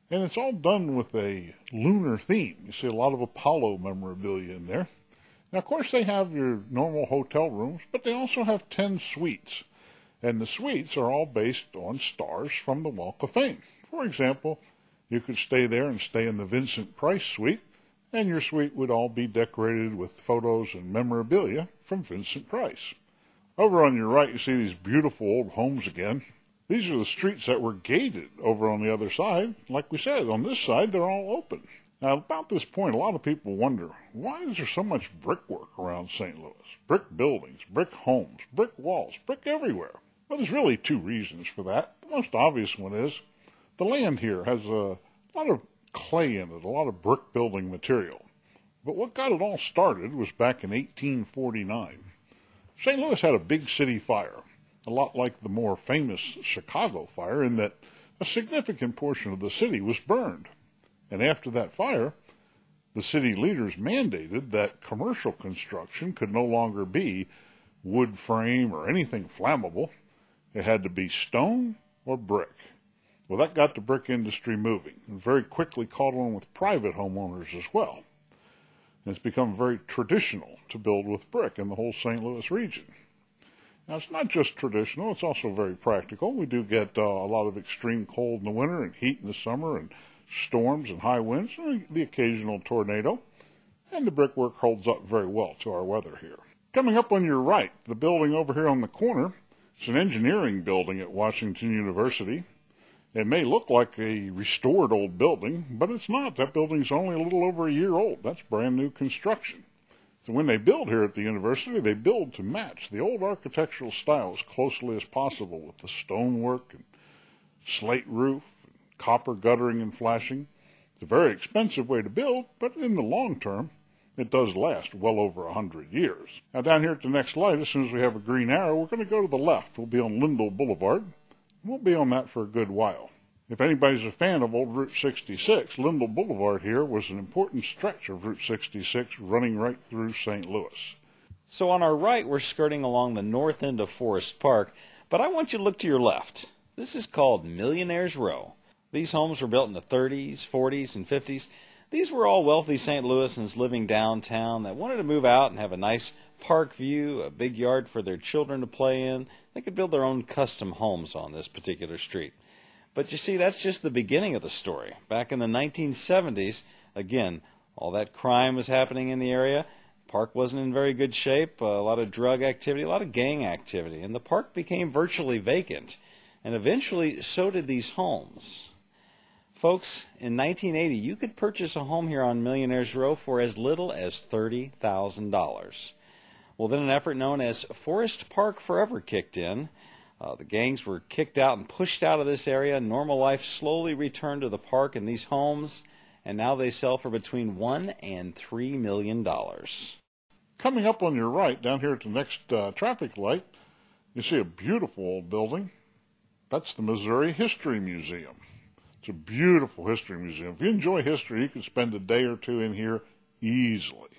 and it's all done with a lunar theme. You see a lot of Apollo memorabilia in there. Now, of course, they have your normal hotel rooms, but they also have 10 suites. And the suites are all based on stars from the Walk of Fame. For example, you could stay there and stay in the Vincent Price suite, and your suite would all be decorated with photos and memorabilia from Vincent Price. Over on your right, you see these beautiful old homes again. These are the streets that were gated over on the other side. Like we said, on this side, they're all open. Now, about this point, a lot of people wonder, why is there so much brickwork around St. Louis? Brick buildings, brick homes, brick walls, brick everywhere. Well, there's really two reasons for that. The most obvious one is the land here has a lot of clay in it, a lot of brick building material. But what got it all started was back in 1849. St. Louis had a big city fire, a lot like the more famous Chicago fire, in that a significant portion of the city was burned. And after that fire, the city leaders mandated that commercial construction could no longer be wood frame or anything flammable. It had to be stone or brick. Well, that got the brick industry moving, and very quickly caught on with private homeowners as well. And it's become very traditional to build with brick in the whole St. Louis region. Now, it's not just traditional, it's also very practical. We do get a lot of extreme cold in the winter and heat in the summer and storms and high winds and the occasional tornado. And the brickwork holds up very well to our weather here. Coming up on your right, the building over here on the corner, it's an engineering building at Washington University. It may look like a restored old building, but it's not. That building's only a little over a year old. That's brand new construction. So when they build here at the university, they build to match the old architectural style as closely as possible, with the stonework and slate roof, and copper guttering and flashing. It's a very expensive way to build, but in the long term, it does last well over 100 years. Now down here at the next light, as soon as we have a green arrow, we're going to go to the left. We'll be on Lindell Boulevard. We'll be on that for a good while. If anybody's a fan of old Route 66, Lindell Boulevard here was an important stretch of Route 66 running right through St. Louis. So on our right, we're skirting along the north end of Forest Park, but I want you to look to your left. This is called Millionaire's Row. These homes were built in the 30s, 40s, and 50s. These were all wealthy St. Louisans living downtown that wanted to move out and have a nice park view, a big yard for their children to play in. They could build their own custom homes on this particular street. But you see, that's just the beginning of the story. Back in the 1970s, again, all that crime was happening in the area. Park wasn't in very good shape, a lot of drug activity, a lot of gang activity, and the park became virtually vacant. And eventually, so did these homes. Folks, in 1980, you could purchase a home here on Millionaire's Row for as little as $30,000. Well, then an effort known as Forest Park Forever kicked in. The gangs were kicked out and pushed out of this area. Normal life slowly returned to the park and these homes, and now they sell for between $1 and $3 million. Coming up on your right, down here at the next traffic light, you see a beautiful old building. That's the Missouri History Museum. It's a beautiful history museum. If you enjoy history, you can spend a day or two in here easily.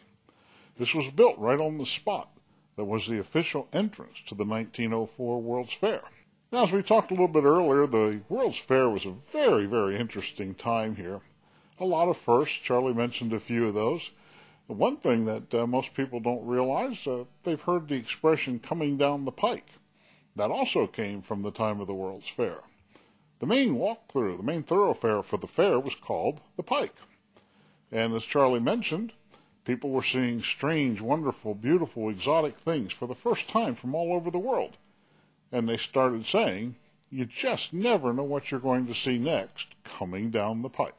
This was built right on the spot that was the official entrance to the 1904 World's Fair. Now, as we talked a little bit earlier, the World's Fair was a very, very interesting time here. A lot of firsts. Charlie mentioned a few of those. The one thing that most people don't realize, they've heard the expression coming down the pike. That also came from the time of the World's Fair. The main walkthrough, the main thoroughfare for the fair was called the Pike. And as Charlie mentioned, people were seeing strange, wonderful, beautiful, exotic things for the first time from all over the world. And they started saying, you just never know what you're going to see next coming down the pike.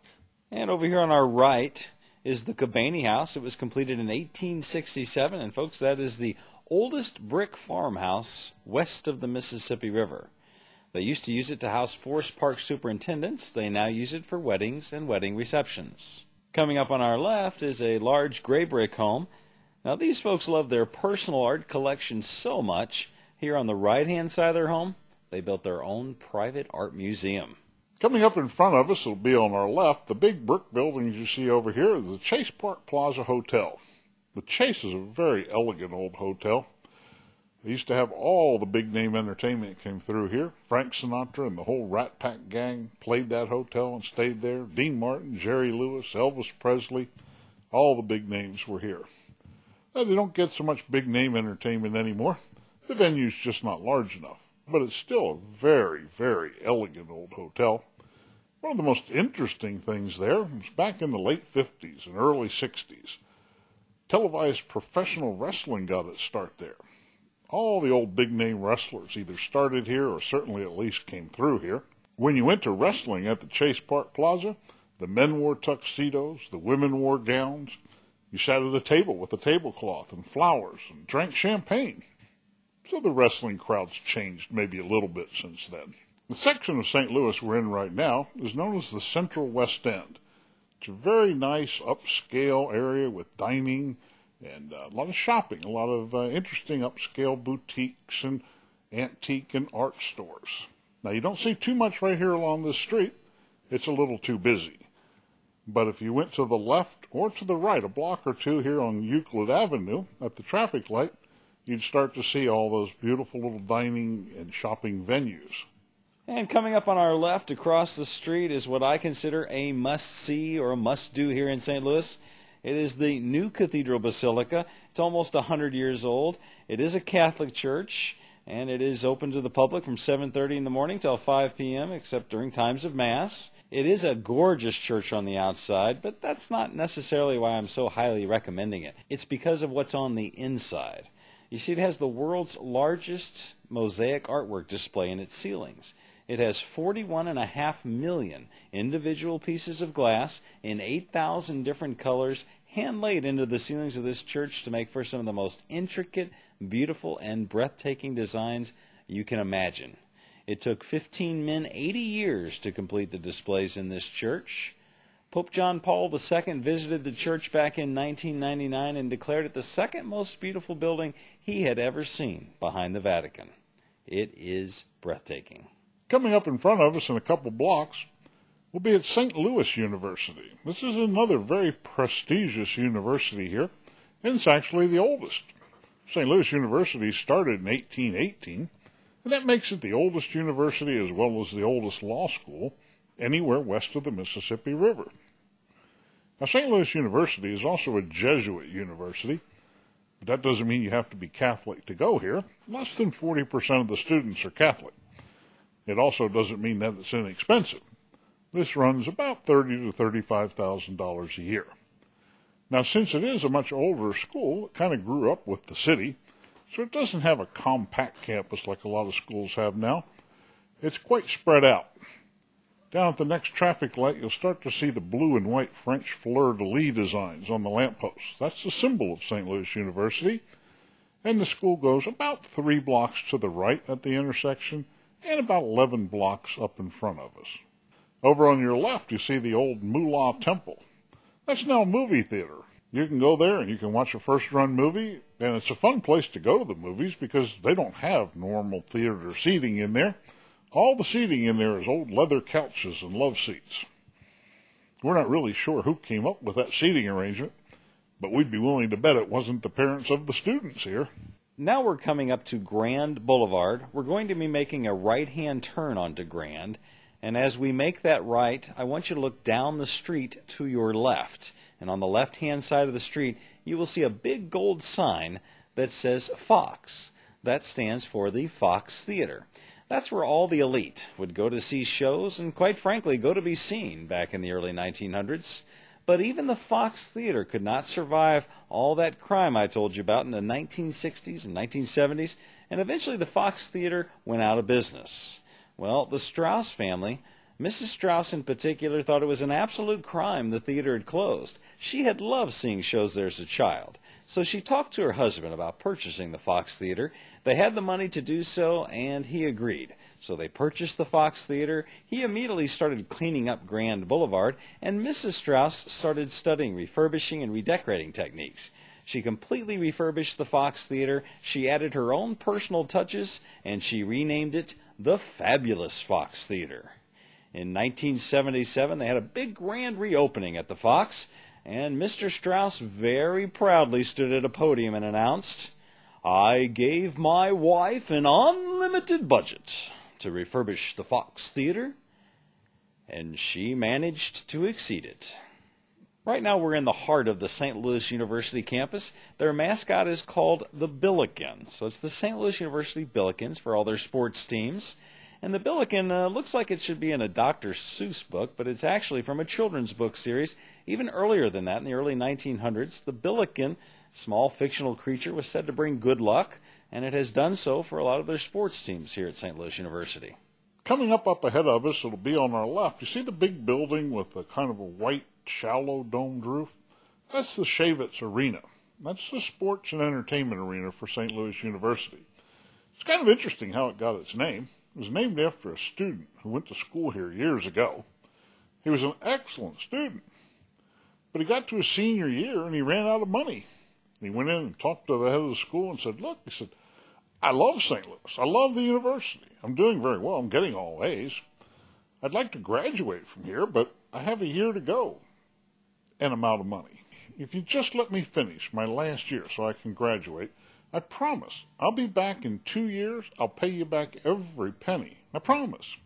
And over here on our right is the Cabaney House. It was completed in 1867, and folks, that is the oldest brick farmhouse west of the Mississippi River. They used to use it to house Forest Park superintendents. They now use it for weddings and wedding receptions. Coming up on our left is a large gray brick home. Now, these folks love their personal art collection so much. Here on the right-hand side of their home, they built their own private art museum. Coming up in front of us, it'll be on our left, the big brick buildings you see over here is the Chase Park Plaza Hotel. The Chase is a very elegant old hotel. They used to have all the big-name entertainment that came through here. Frank Sinatra and the whole Rat Pack gang played that hotel and stayed there. Dean Martin, Jerry Lewis, Elvis Presley, all the big names were here. Now, they don't get so much big-name entertainment anymore. The venue's just not large enough. But it's still a very, very elegant old hotel. One of the most interesting things there was back in the late 50s and early 60s. Televised professional wrestling got its start there. All the old big-name wrestlers either started here or certainly at least came through here. When you went to wrestling at the Chase Park Plaza, the men wore tuxedos, the women wore gowns. You sat at a table with a tablecloth and flowers and drank champagne. So the wrestling crowd's changed maybe a little bit since then. The section of St. Louis we're in right now is known as the Central West End. It's a very nice upscale area with dining And a lot of shopping, a lot of interesting upscale boutiques and antique and art stores. Now, you don't see too much right here along this street. It's a little too busy. But if you went to the left or to the right, a block or two here on Euclid Avenue at the traffic light, you'd start to see all those beautiful little dining and shopping venues. And coming up on our left across the street is what I consider a must-see or a must-do here in St. Louis. It is the new Cathedral Basilica. It's almost 100 years old. It is a Catholic church, and it is open to the public from 7:30 in the morning till 5 p.m., except during times of Mass. It is a gorgeous church on the outside, but that's not necessarily why I'm so highly recommending it. It's because of what's on the inside. You see, it has the world's largest mosaic artwork display in its ceilings. It has 41.5 million individual pieces of glass in 8,000 different colors hand-laid into the ceilings of this church to make for some of the most intricate, beautiful, and breathtaking designs you can imagine. It took 15 men 80 years to complete the displays in this church. Pope John Paul II visited the church back in 1999 and declared it the second most beautiful building he had ever seen behind the Vatican. It is breathtaking. Coming up in front of us in a couple blocks, we'll be at St. Louis University. This is another very prestigious university here, and it's actually the oldest. St. Louis University started in 1818, and that makes it the oldest university as well as the oldest law school anywhere west of the Mississippi River. Now, St. Louis University is also a Jesuit university, but that doesn't mean you have to be Catholic to go here. Less than 40% of the students are Catholic. It also doesn't mean that it's inexpensive. This runs about $30,000 to $35,000 a year. Now, since it is a much older school, it kind of grew up with the city, so it doesn't have a compact campus like a lot of schools have now. It's quite spread out. Down at the next traffic light, you'll start to see the blue and white French fleur-de-lis designs on the lampposts. That's the symbol of St. Louis University. And the school goes about 3 blocks to the right at the intersection and about 11 blocks up in front of us. Over on your left, you see the old Moolah Temple. That's now a movie theater. You can go there and you can watch a first-run movie, and it's a fun place to go to the movies because they don't have normal theater seating in there. All the seating in there is old leather couches and love seats. We're not really sure who came up with that seating arrangement, but we'd be willing to bet it wasn't the parents of the students here. Now we're coming up to Grand Boulevard. We're going to be making a right-hand turn onto Grand, and as we make that right, I want you to look down the street to your left. And on the left-hand side of the street, you will see a big gold sign that says Fox. That stands for the Fox Theater. That's where all the elite would go to see shows and, quite frankly, go to be seen back in the early 1900s. But even the Fox Theater could not survive all that crime I told you about in the 1960s and 1970s, and eventually the Fox Theater went out of business. Well, the Strauss family, Mrs. Strauss in particular, thought it was an absolute crime the theater had closed. She had loved seeing shows there as a child. So she talked to her husband about purchasing the Fox Theater. They had the money to do so, and he agreed. So they purchased the Fox Theater. He immediately started cleaning up Grand Boulevard, and Mrs. Strauss started studying refurbishing and redecorating techniques. She completely refurbished the Fox Theater. She added her own personal touches, and she renamed it the Fabulous Fox Theater. In 1977, they had a big grand reopening at the Fox, and Mr. Strauss very proudly stood at a podium and announced, "I gave my wife an unlimited budget to refurbish the Fox Theater, and she managed to exceed it." Right now we're in the heart of the St. Louis University campus. Their mascot is called the Billiken. So it's the St. Louis University Billikens for all their sports teams. And the Billiken looks like it should be in a Dr. Seuss book, but it's actually from a children's book series. Even earlier than that, in the early 1900s, the Billiken, small fictional creature, was said to bring good luck, and it has done so for a lot of their sports teams here at St. Louis University. Coming up ahead of us, it'll be on our left. You see the big building with a kind of a white, shallow domed roof? That's the Shavitz Arena. That's the sports and entertainment arena for St. Louis University. It's kind of interesting how it got its name. It was named after a student who went to school here years ago. He was an excellent student, but he got to his senior year and he ran out of money. And he went in and talked to the head of the school and said, look, he said, I love St. Louis. I love the university. I'm doing very well. I'm getting all A's. I'd like to graduate from here, but I have a year to go and I'm out of money. If you just let me finish my last year so I can graduate, I promise I'll be back in 2 years. I'll pay you back every penny. I promise.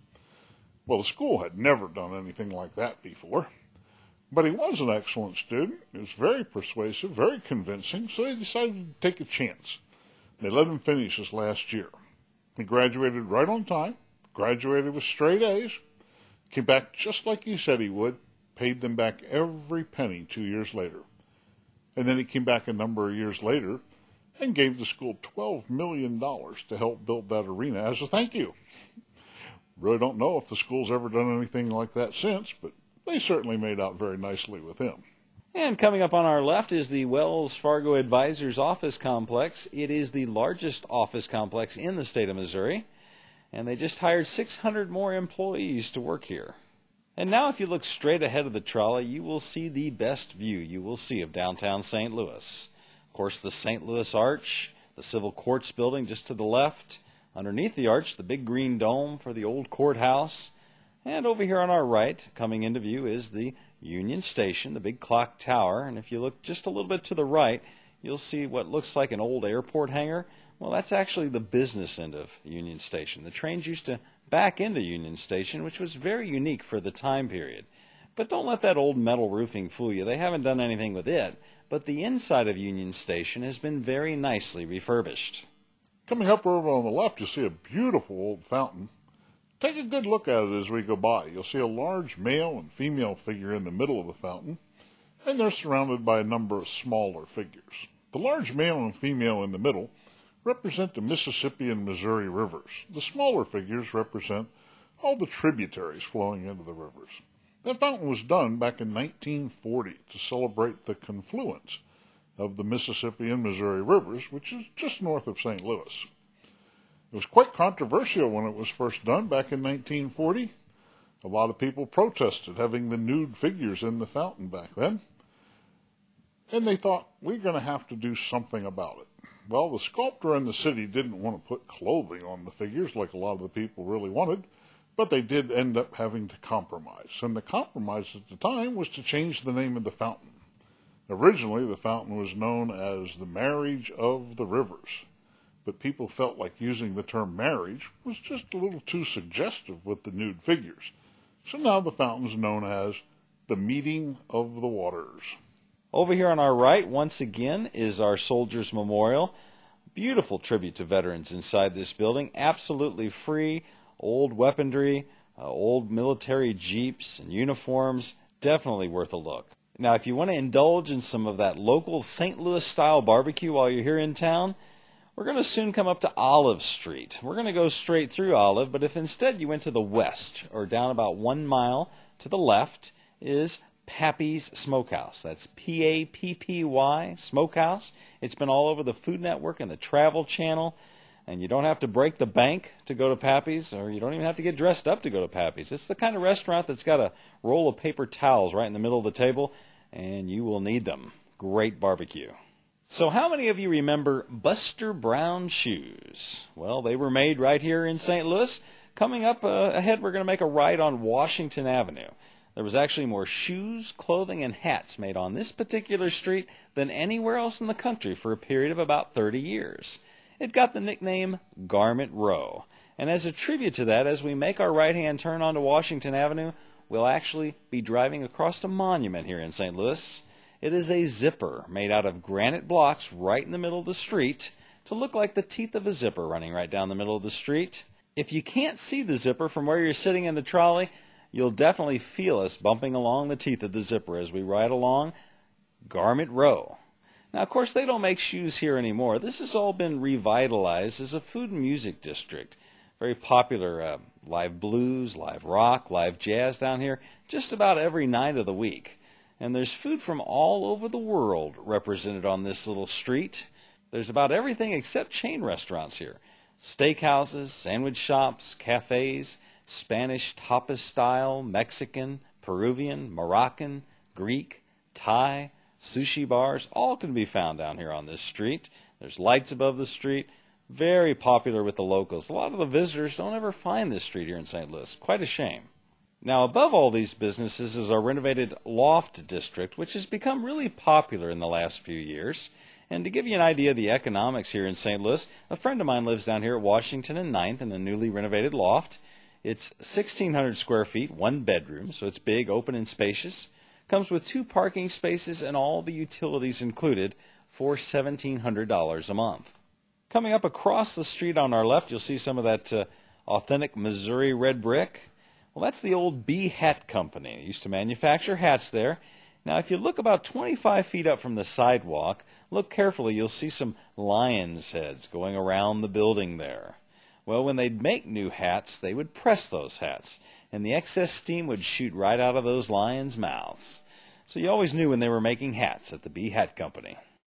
Well, the school had never done anything like that before. But he was an excellent student. He was very persuasive, very convincing, so they decided to take a chance. They let him finish his last year. He graduated right on time, graduated with straight A's, came back just like he said he would, paid them back every penny 2 years later. And then he came back a number of years later and gave the school $12 million to help build that arena as a thank you. Really don't know if the school's ever done anything like that since, but they certainly made out very nicely with him. And coming up on our left is the Wells Fargo Advisors Office Complex. It is the largest office complex in the state of Missouri, and they just hired 600 more employees to work here. And now if you look straight ahead of the trolley, you will see the best view you will see of downtown St. Louis. Of course, the St. Louis Arch, the Civil Courts building just to the left. Underneath the arch, the big green dome for the old courthouse. And over here on our right, coming into view, is the Union Station, the big clock tower. And if you look just a little bit to the right, you'll see what looks like an old airport hangar. Well, that's actually the business end of Union Station. The trains used to back into Union Station, which was very unique for the time period. But don't let that old metal roofing fool you. They haven't done anything with it. But the inside of Union Station has been very nicely refurbished. Coming up over on the left, you'll see a beautiful old fountain. Take a good look at it as we go by. You'll see a large male and female figure in the middle of the fountain, and they're surrounded by a number of smaller figures. The large male and female in the middle represent the Mississippi and Missouri rivers. The smaller figures represent all the tributaries flowing into the rivers. That fountain was done back in 1940 to celebrate the confluence of the Mississippi and Missouri rivers, which is just north of St. Louis. It was quite controversial when it was first done back in 1940. A lot of people protested having the nude figures in the fountain back then. And they thought, we're going to have to do something about it. Well, the sculptor and the city didn't want to put clothing on the figures like a lot of the people really wanted, but they did end up having to compromise. And the compromise at the time was to change the name of the fountain. Originally, the fountain was known as the Marriage of the Rivers, but people felt like using the term marriage was just a little too suggestive with the nude figures. So now the fountain's known as the Meeting of the Waters. Over here on our right, once again, is our Soldiers Memorial. Beautiful tribute to veterans inside this building. Absolutely free, old weaponry, old military jeeps and uniforms. Definitely worth a look. Now, if you want to indulge in some of that local St. Louis-style barbecue while you're here in town, we're going to soon come up to Olive Street. We're going to go straight through Olive, but if instead you went to the west, or down about 1 mile to the left, is Pappy's Smokehouse. That's Pappy Smokehouse. It's been all over the Food Network and the Travel Channel, and you don't have to break the bank to go to Pappy's, or you don't even have to get dressed up to go to Pappy's. It's the kind of restaurant that's got a roll of paper towels right in the middle of the table, and you will need them. Great barbecue. So how many of you remember Buster Brown shoes? Well, they were made right here in St. Louis. Coming up ahead, we're going to make a ride on Washington Avenue. There was actually more shoes, clothing, and hats made on this particular street than anywhere else in the country for a period of about 30 years. It got the nickname Garment Row. And as a tribute to that, as we make our right-hand turn onto Washington Avenue, we'll actually be driving across a monument here in St. Louis. It is a zipper made out of granite blocks right in the middle of the street to look like the teeth of a zipper running right down the middle of the street. If you can't see the zipper from where you're sitting in the trolley, you'll definitely feel us bumping along the teeth of the zipper as we ride along Garment Row. Now, of course, they don't make shoes here anymore. This has all been revitalized as a food and music district. Very popular live blues, live rock, live jazz down here just about every night of the week. And there's food from all over the world represented on this little street. There's about everything except chain restaurants here. Steakhouses, sandwich shops, cafes, Spanish tapas style, Mexican, Peruvian, Moroccan, Greek, Thai, sushi bars, all can be found down here on this street. There's lights above the street. Very popular with the locals. A lot of the visitors don't ever find this street here in St. Louis. Quite a shame. Now, above all these businesses is our renovated loft district, which has become really popular in the last few years. And to give you an idea of the economics here in St. Louis, a friend of mine lives down here at Washington and 9th in a newly renovated loft. It's 1,600 square feet, one bedroom, so it's big, open, and spacious. Comes with 2 parking spaces and all the utilities included for $1,700 a month. Coming up across the street on our left, you'll see some of that authentic Missouri red brick. Well, that's the old B Hat Company. It used to manufacture hats there. Now, if you look about 25 feet up from the sidewalk, look carefully, you'll see some lions' heads going around the building there. Well, when they'd make new hats, they would press those hats, and the excess steam would shoot right out of those lions' mouths. So you always knew when they were making hats at the B Hat Company.